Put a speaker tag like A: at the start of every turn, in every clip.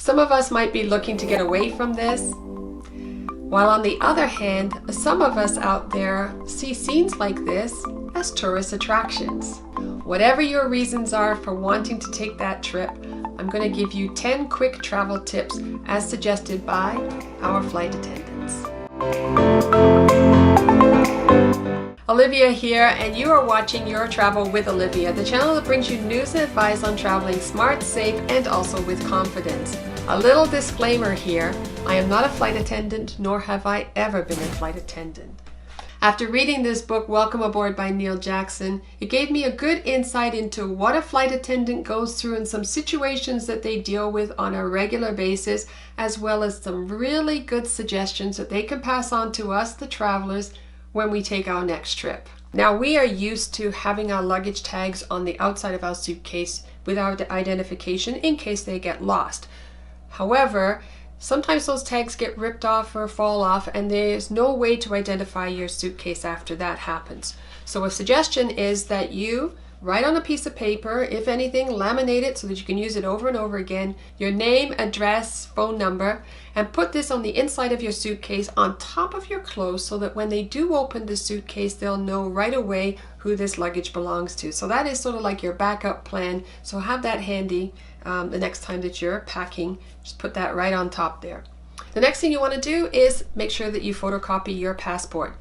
A: Some of us might be looking to get away from this, while on the other hand, some of us out there see scenes like this as tourist attractions. Whatever your reasons are for wanting to take that trip, I'm going to give you 10 quick travel tips as suggested by our flight attendants. Olivia here, and you are watching Your Travel with Olivia, the channel that brings you news and advice on traveling smart, safe, and also with confidence. A little disclaimer here, I am not a flight attendant, nor have I ever been a flight attendant. After reading this book, Welcome Aboard by Neil Jackson, it gave me a good insight into what a flight attendant goes through and some situations that they deal with on a regular basis, as well as some really good suggestions that they can pass on to us, the travelers, when we take our next trip. Now, we are used to having our luggage tags on the outside of our suitcase with our identification in case they get lost. However, sometimes those tags get ripped off or fall off, and there's no way to identify your suitcase after that happens. So a suggestion is that you write on a piece of paper, if anything, laminate it so that you can use it over and over again, your name, address, phone number, and put this on the inside of your suitcase on top of your clothes so that when they do open the suitcase, they'll know right away who this luggage belongs to. So that is sort of like your backup plan. So have that handy the next time that you're packing. Just put that right on top there. The next thing you want to do is make sure that you photocopy your passport.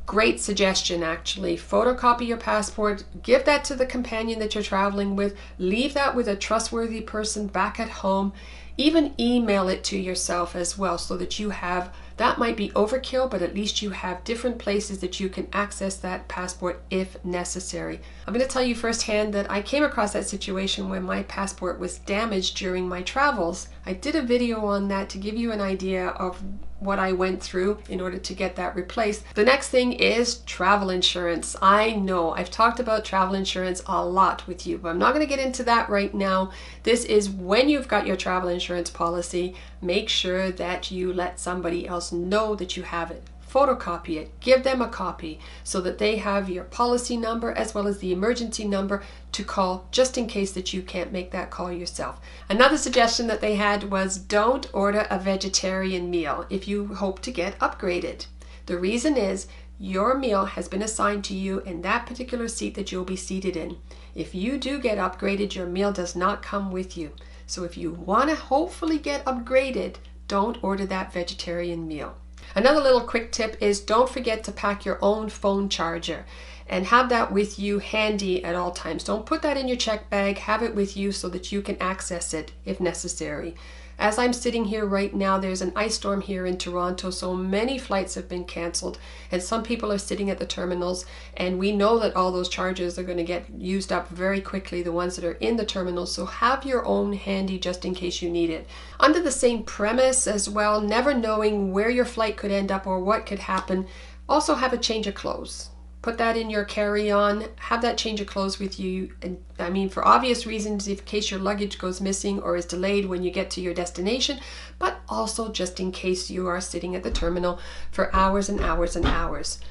A: Great suggestion, actually. Photocopy your passport, give that to the companion that you're traveling with, leave that with a trustworthy person back at home, even email it to yourself as well so that you have, that might be overkill, but at least you have different places that you can access that passport if necessary. I'm going to tell you firsthand that I came across that situation when my passport was damaged during my travels. I did a video on that to give you an idea of what I went through in order to get that replaced. The next thing is travel insurance. I know I've talked about travel insurance a lot with you, but I'm not going to get into that right now. This is when you've got your travel insurance policy, make sure that you let somebody else know that you have it. Photocopy it, give them a copy so that they have your policy number as well as the emergency number to call just in case that you can't make that call yourself. Another suggestion that they had was don't order a vegetarian meal if you hope to get upgraded. The reason is your meal has been assigned to you in that particular seat that you'll be seated in. If you do get upgraded, your meal does not come with you. So if you want to hopefully get upgraded, don't order that vegetarian meal. Another little quick tip is don't forget to pack your own phone charger and have that with you handy at all times. Don't put that in your check bag, have it with you so that you can access it if necessary. As I'm sitting here right now, there's an ice storm here in Toronto, so many flights have been canceled and some people are sitting at the terminals, and we know that all those chargers are going to get used up very quickly, the ones that are in the terminals, so have your own handy just in case you need it. Under the same premise as well, never knowing where your flight could end up or what could happen, also have a change of clothes. Put that in your carry-on, have that change of clothes with you. And I mean, for obvious reasons, in case your luggage goes missing or is delayed when you get to your destination, but also just in case you are sitting at the terminal for hours and hours and hours.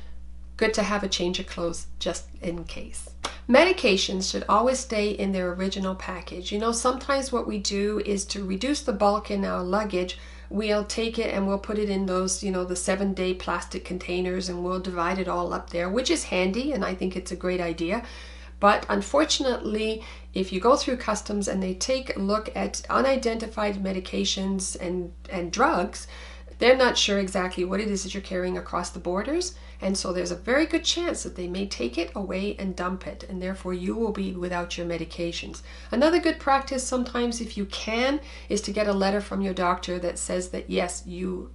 A: Good to have a change of clothes just in case. Medications should always stay in their original package. You know, sometimes what we do is to reduce the bulk in our luggage, we'll take it and we'll put it in those, you know, the 7-day plastic containers, and we'll divide it all up there, which is handy, and I think it's a great idea. But unfortunately, if you go through customs and they take a look at unidentified medications and drugs, they're not sure exactly what it is that you're carrying across the borders, and so there's a very good chance that they may take it away and dump it, and therefore you will be without your medications. Another good practice sometimes, if you can, is to get a letter from your doctor that says that yes, you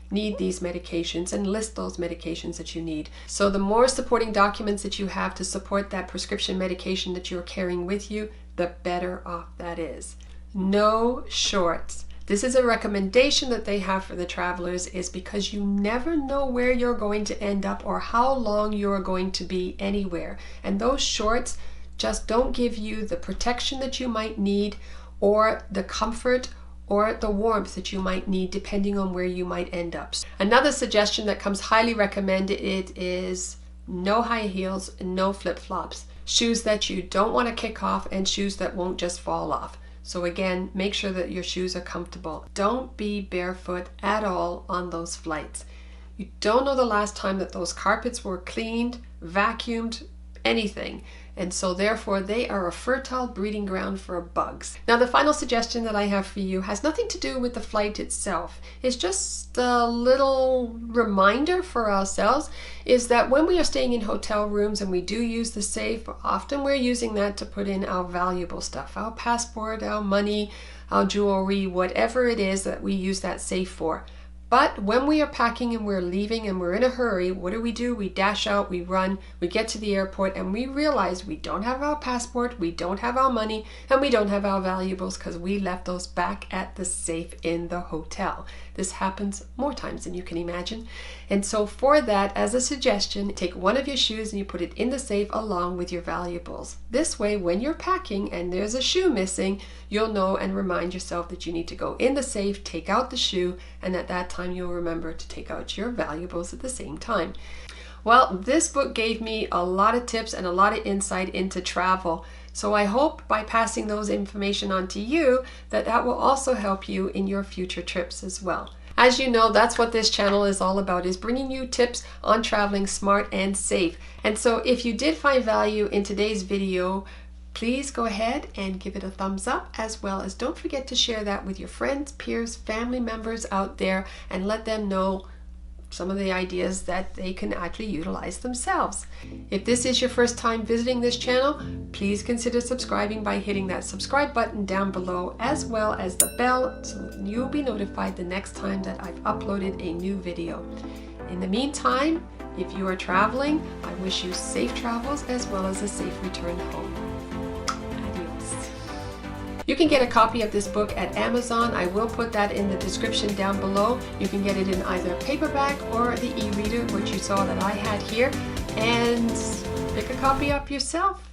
A: need these medications, and list those medications that you need. So the more supporting documents that you have to support that prescription medication that you're carrying with you, the better off that is. No shorts. This is a recommendation that they have for the travelers, is because you never know where you're going to end up or how long you're going to be anywhere. And those shorts just don't give you the protection that you might need, or the comfort or the warmth that you might need depending on where you might end up. Another suggestion that comes highly recommended is no high heels and no flip-flops. Shoes that you don't want to kick off and shoes that won't just fall off. So again, make sure that your shoes are comfortable. Don't be barefoot at all on those flights. You don't know the last time that those carpets were cleaned, vacuumed, anything. And so therefore they are a fertile breeding ground for bugs. Now the final suggestion that I have for you has nothing to do with the flight itself. It's just a little reminder for ourselves, is that when we are staying in hotel rooms and we do use the safe, often we're using that to put in our valuable stuff, our passport, our money, our jewelry, whatever it is that we use that safe for. But when we are packing and we're leaving and we're in a hurry, what do? We dash out, we run, we get to the airport, and we realize we don't have our passport, we don't have our money, and we don't have our valuables because we left those back at the safe in the hotel. This happens more times than you can imagine. And so for that, as a suggestion, take one of your shoes and you put it in the safe along with your valuables. This way, when you're packing and there's a shoe missing, you'll know and remind yourself that you need to go in the safe, take out the shoe, and at that time you'll remember to take out your valuables at the same time. Well, this book gave me a lot of tips and a lot of insight into travel. So I hope by passing those information on to you that will also help you in your future trips as well. As you know, that's what this channel is all about, is bringing you tips on traveling smart and safe. And so if you did find value in today's video, please go ahead and give it a thumbs up, as well as don't forget to share that with your friends, peers, family members out there, and let them know some of the ideas that they can actually utilize themselves. If this is your first time visiting this channel, please consider subscribing by hitting that subscribe button down below, as well as the bell, so that you'll be notified the next time that I've uploaded a new video. In the meantime, if you are traveling, I wish you safe travels as well as a safe return home. You can get a copy of this book at Amazon. I will put that in the description down below. You can get it in either paperback or the e-reader, which you saw that I had here, and pick a copy up yourself.